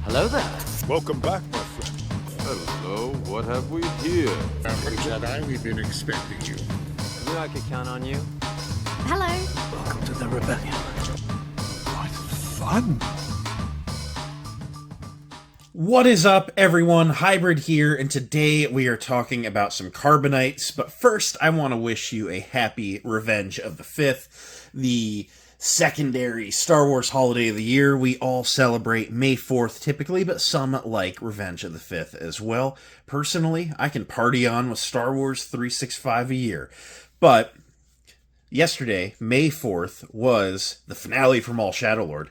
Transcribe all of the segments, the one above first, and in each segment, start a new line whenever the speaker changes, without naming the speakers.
Hello there.
Welcome back, my friend.
Hello, what have we here?
Jedi, we've been expecting you.
Knew I could count on you.
Hello.
Welcome to the rebellion.
What fun!
What is up, everyone? Hybrid here, and today we are talking about some Carbonites. But first, I want to wish you a happy Revenge of the 5th, the secondary Star Wars holiday of the year. We all celebrate May 4th typically, but some like Revenge of the 5th as well. Personally, I can party on with Star Wars 365 a year. But yesterday, May 4th, was the finale from All Shadowlord.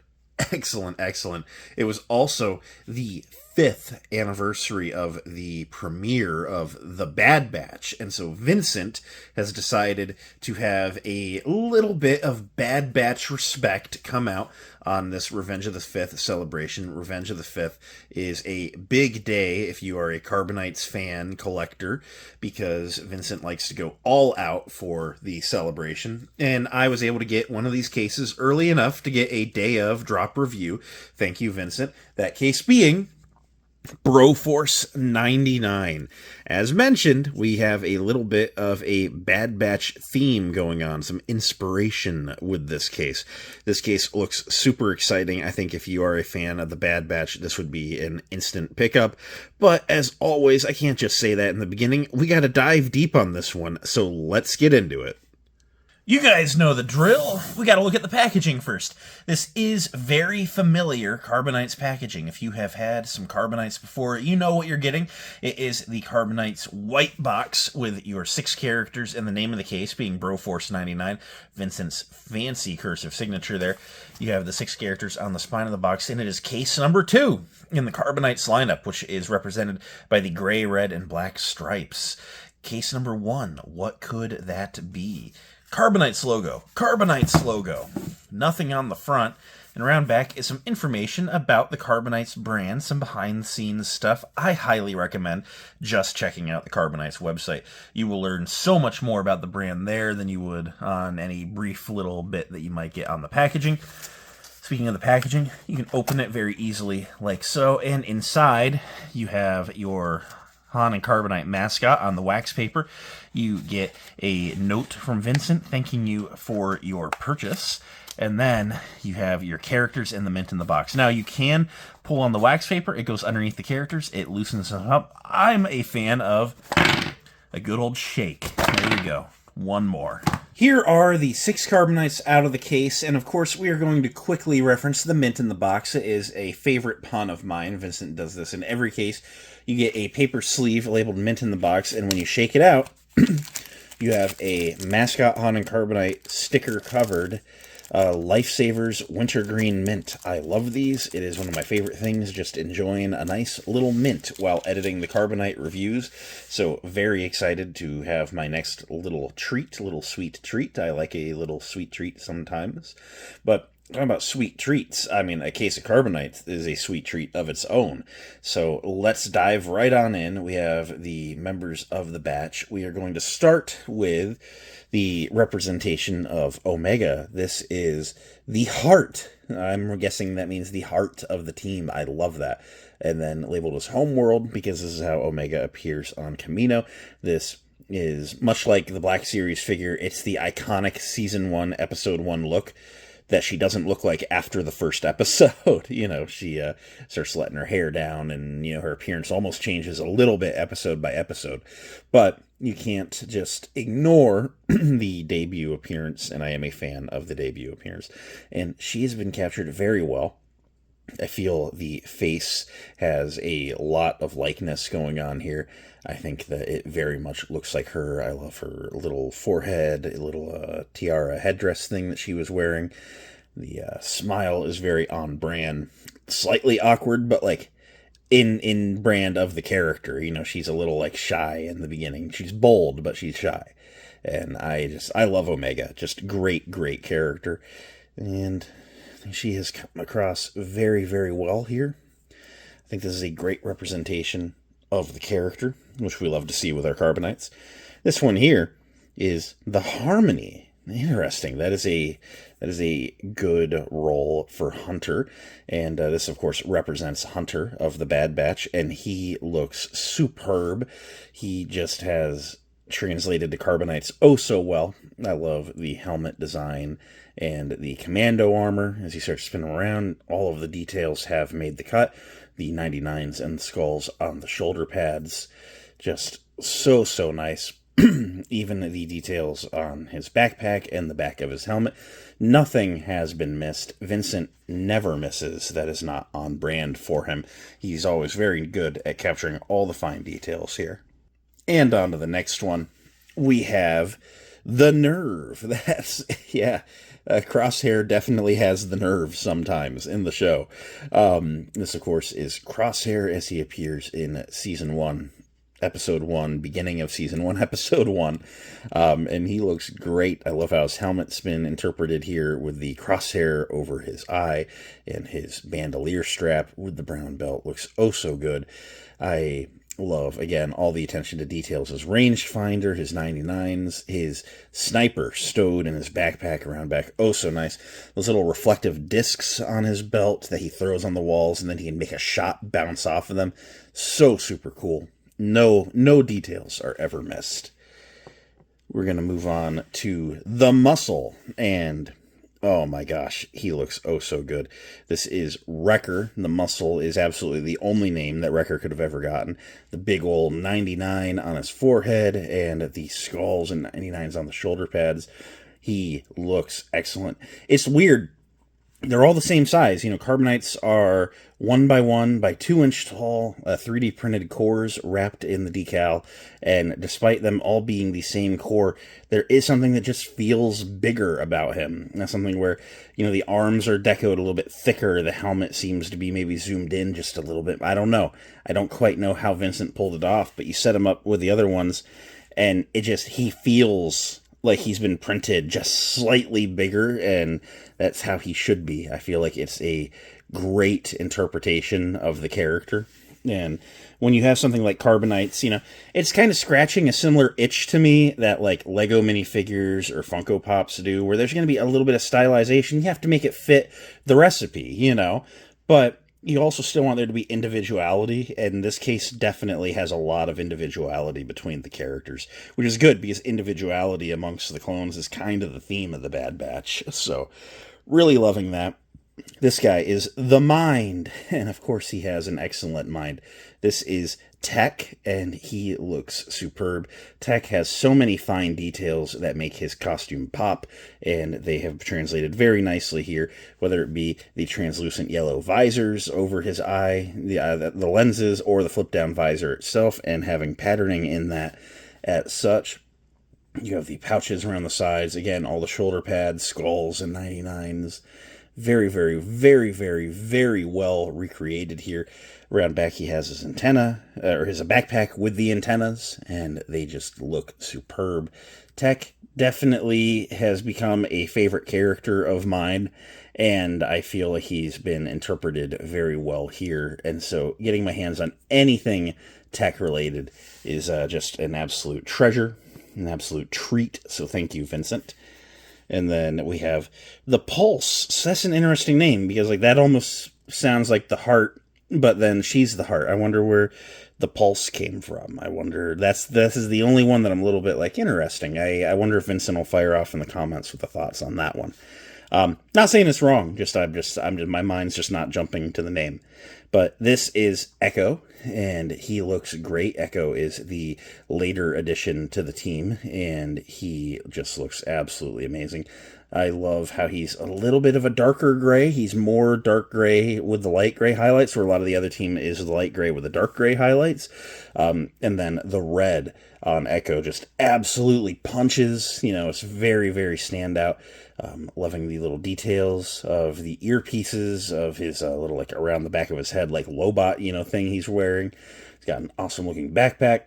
Excellent, excellent. It was also the 5th anniversary of the premiere of The Bad Batch, and so Vincent has decided to have a little bit of Bad Batch respect come out on this Revenge of the 5th celebration. Revenge of the 5th is a big day if you are a Carbonites fan collector, because Vincent likes to go all out for the celebration, and I was able to get one of these cases early enough to get a day of drop review. Thank you, Vincent. That case being Broforce 99. As mentioned, we have a little bit of a Bad Batch theme going on, some inspiration with this case. This case looks super exciting. I think if you are a fan of the Bad Batch, this would be an instant pickup. But as always, I can't just say that in the beginning. We gotta dive deep on this one, so let's get into it.
You guys know the drill. We gotta look at the packaging first. This is very familiar Carbonites packaging. If you have had some Carbonites before, you know what you're getting. It is the Carbonites white box with your 6 characters and the name of the case being Broforce 99. Vincent's fancy cursive signature there. You have the 6 characters on the spine of the box, and it is case number 2 in the Carbonites lineup, which is represented by the gray, red, and black stripes. Case number 1, what could that be? Carbonites logo. Nothing on the front. And around back is some information about the Carbonites brand, some behind-the-scenes stuff. I highly recommend just checking out the Carbonites website. You will learn so much more about the brand there than you would on any brief little bit that you might get on the packaging. Speaking of the packaging, you can open it very easily like so, and inside you have your Han and Carbonite mascot on the wax paper. You get a note from Vincent thanking you for your purchase, and then you have your characters and the mint in the box. Now, you can pull on the wax paper. It goes underneath the characters. It loosens them up. I'm a fan of a good old shake. There you go. One more.
Here are the 6 Carbonites out of the case, and of course we are going to quickly reference the mint in the box. It is a favorite pun of mine. Vincent does this in every case. You get a paper sleeve labeled mint in the box, and when you shake it out, you have a mascot Han and Carbonite sticker covered Lifesavers Wintergreen Mint. I love these. It is one of my favorite things, just enjoying a nice little mint while editing the Carbonite reviews. So very excited to have my next little sweet treat. I like a little sweet treat sometimes. But talking about sweet treats, I mean, a case of Carbonites is a sweet treat of its own. So let's dive right on in. We have the members of the batch. We are going to start with the representation of Omega. This is the heart. I'm guessing that means the heart of the team. I love that. And then labeled as Homeworld, because this is how Omega appears on Kamino. This is much like the Black Series figure. It's the iconic Season 1, Episode 1 look that she doesn't look like after the first episode. You know, she starts letting her hair down, and, you know, her appearance almost changes a little bit episode by episode. But you can't just ignore the debut appearance, and I am a fan of the debut appearance. And she has been captured very well. I feel the face has a lot of likeness going on here. I think that it very much looks like her. I love her little forehead, a little tiara headdress thing that she was wearing. The smile is very on brand. Slightly awkward, but like in brand of the character. You know, she's a little like shy in the beginning. She's bold, but she's shy. And I love Omega. Just great character. And she has come across very, very well here. I think this is a great representation of the character, which we love to see with our Carbonites. This one here is the Harmony. Interesting. That is a That is a good role for Hunter, and this, of course, represents Hunter of the Bad Batch, and he looks superb. He just has translated to Carbonites oh so well. I love the helmet design and the commando armor as he starts spinning around. All of the details have made the cut. The 99s and the skulls on the shoulder pads, just so nice. Even the details on his backpack and the back of his helmet, nothing has been missed. Vincent never misses. That is not on brand for him. He's always very good at capturing all the fine details here. And on to the next one. We have the nerve. That's, yeah, Crosshair definitely has the nerve sometimes in the show. This, of course, is Crosshair as he appears in Season 1. Episode 1, beginning of Season 1, Episode 1. And he looks great. I love how his helmet's been interpreted here with the crosshair over his eye and his bandolier strap with the brown belt. Looks oh so good. I love, again, all the attention to details. His rangefinder, his 99s, his sniper stowed in his backpack around back. Oh so nice. Those little reflective discs on his belt that he throws on the walls, and then he can make a shot bounce off of them. So super cool. No details are ever missed. We're going to move on to the muscle, and oh my gosh, he looks oh so good. This is Wrecker. The muscle is absolutely the only name that Wrecker could have ever gotten. The big old 99 on his forehead and the skulls and 99s on the shoulder pads. He looks excellent. It's weird. They're all the same size. Carbonites are 1 by 1 by 2 inch tall, 3D printed cores wrapped in the decal. And despite them all being the same core, there is something that just feels bigger about him. That's something where, the arms are decoed a little bit thicker. The helmet seems to be maybe zoomed in just a little bit. I don't know. I don't quite know how Vincent pulled it off, but you set him up with the other ones, and he feels like he's been printed just slightly bigger, and that's how he should be. I feel like it's a great interpretation of the character. And when you have something like Carbonites, it's kind of scratching a similar itch to me that like Lego minifigures or Funko Pops do, where there's going to be a little bit of stylization. You have to make it fit the recipe, but you also still want there to be individuality, and in this case definitely has a lot of individuality between the characters, which is good because individuality amongst the clones is kind of the theme of the Bad Batch. So really loving that. This guy is the Mind, and of course he has an excellent mind. This is Tech, and he looks superb. Tech has so many fine details that make his costume pop, and they have translated very nicely here, whether it be the translucent yellow visors over his eye, the lenses, or the flip-down visor itself, and having patterning in that as such. You have the pouches around the sides, again, all the shoulder pads, skulls, and 99s. Very, very, very, very, very well recreated here. Around back, he has his antenna, or his backpack with the antennas, and they just look superb. Tech definitely has become a favorite character of mine, and I feel like he's been interpreted very well here. And so getting my hands on anything tech-related is just an absolute treasure, an absolute treat. So thank you, Vincent. And then we have the Pulse. So that's an interesting name because that almost sounds like the heart, but then she's the heart. I wonder where the Pulse came from. I wonder, this is the only one that I'm a little bit interesting. I wonder if Vincent will fire off in the comments with the thoughts on that one. Not saying it's wrong, my mind's just not jumping to the name. But this is Echo, and he looks great. Echo is the later addition to the team, and he just looks absolutely amazing. I love how he's a little bit of a darker gray. He's more dark gray with the light gray highlights, where a lot of the other team is the light gray with the dark gray highlights. And then the red on Echo just absolutely punches. It's very, very standout. Loving the little details of the earpieces of his little, around the back of his head, Lobot, thing he's wearing. He's got an awesome looking backpack.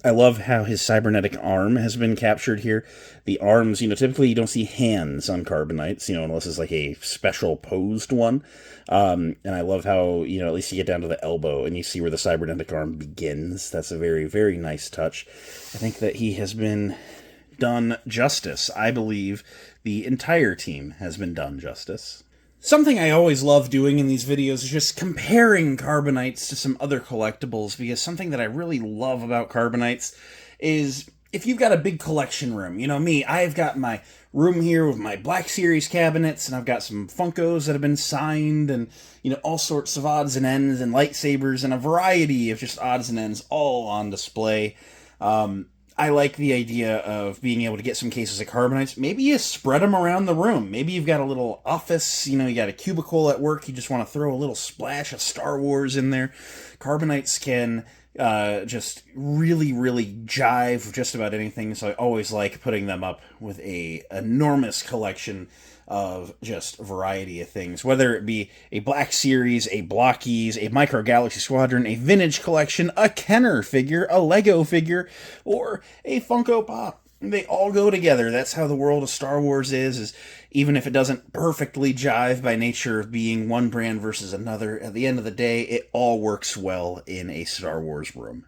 I love how his cybernetic arm has been captured here. The arms, typically you don't see hands on Carbonites, unless it's a special posed one. And I love how, at least you get down to the elbow and you see where the cybernetic arm begins. That's a very, very nice touch. I think that he has been done justice. I believe the entire team has been done justice. Something I always love doing in these videos is just comparing Carbonites to some other collectibles, because something that I really love about Carbonites is if you've got a big collection room. You know me, I've got my room here with my Black Series cabinets, and I've got some Funkos that have been signed, and, you know, all sorts of odds and ends and lightsabers and a variety of just odds and ends all on display. I like the idea of being able to get some cases of Carbonites. Maybe you spread them around the room. Maybe you've got a little office, you know, you got a cubicle at work, you just want to throw a little splash of Star Wars in there. Carbonites can just really, really jive with just about anything, so I always like putting them up with a enormous collection of just a variety of things, whether it be a Black Series, a Blockies, a Micro Galaxy Squadron, a vintage collection, a Kenner figure, a Lego figure, or a Funko Pop. They all go together. That's how the world of Star Wars is even if it doesn't perfectly jive by nature of being one brand versus another, at the end of the day, it all works well in a Star Wars room.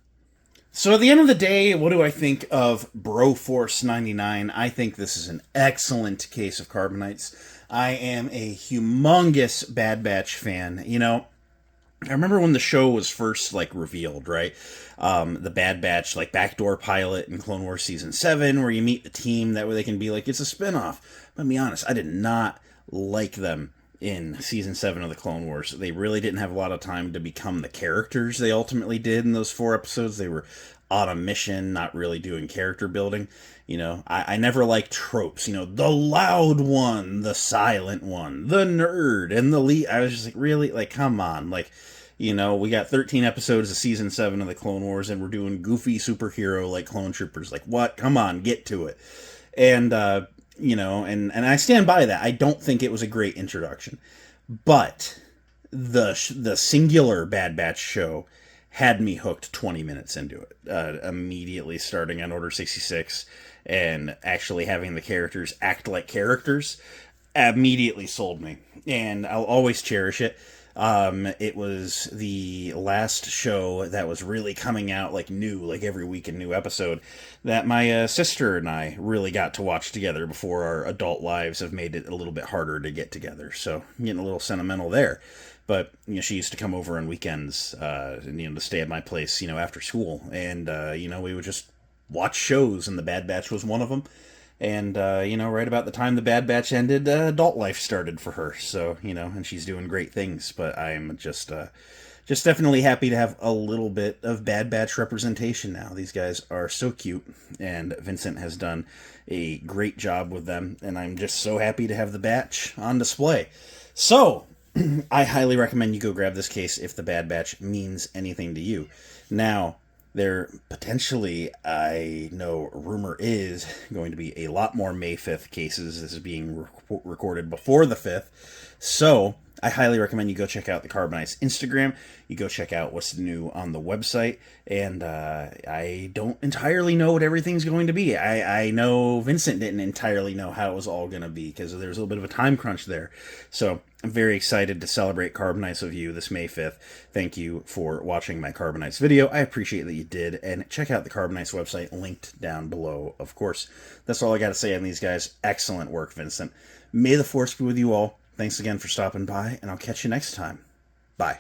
So at the end of the day, what do I think of Broforce 99? I think this is an excellent case of Carbonites. I am a humongous Bad Batch fan. You know, I remember when the show was first, revealed, right? The Bad Batch, backdoor pilot in Clone Wars Season 7, where you meet the team, that way they can be it's a spinoff. But to be honest, I did not like them in Season 7 of the Clone Wars. They really didn't have a lot of time to become the characters they ultimately did in those 4 episodes. They were on a mission, not really doing character building. You know, I never liked tropes. You know, the loud one, the silent one, the nerd, and the lead. I was just really? Come on. You know, we got 13 episodes of Season 7 of the Clone Wars, and we're doing goofy superhero Clone Troopers. What? Come on, get to it. And, you know, and I stand by that. I don't think it was a great introduction. But the singular Bad Batch show had me hooked 20 minutes into it. Immediately starting on Order 66 and actually having the characters act like characters immediately sold me. And I'll always cherish it. It was the last show that was really coming out new, every week a new episode, that my sister and I really got to watch together before our adult lives have made it a little bit harder to get together. So I'm getting a little sentimental there. But, you know, she used to come over on weekends, and, you know, to stay at my place, you know, after school. And, you know, we would just watch shows, and The Bad Batch was one of them. And, you know, right about the time The Bad Batch ended, adult life started for her. So, you know, and she's doing great things. But I'm just definitely happy to have a little bit of Bad Batch representation now. These guys are so cute, and Vincent has done a great job with them. And I'm just so happy to have the Batch on display. So I highly recommend you go grab this case if the Bad Batch means anything to you. Now, there potentially, I know, rumor is going to be a lot more May 5th cases. This is being recorded before the 5th. So I highly recommend you go check out the Carbonites Instagram. You go check out what's new on the website. And I don't entirely know what everything's going to be. I know Vincent didn't entirely know how it was all going to be, because there was a little bit of a time crunch there. So I'm very excited to celebrate Carbonites with you this May 5th. Thank you for watching my Carbonites video. I appreciate that you did. And check out the Carbonites website, linked down below, of course. That's all I got to say on these guys. Excellent work, Vincent. May the Force be with you all. Thanks again for stopping by, and I'll catch you next time. Bye.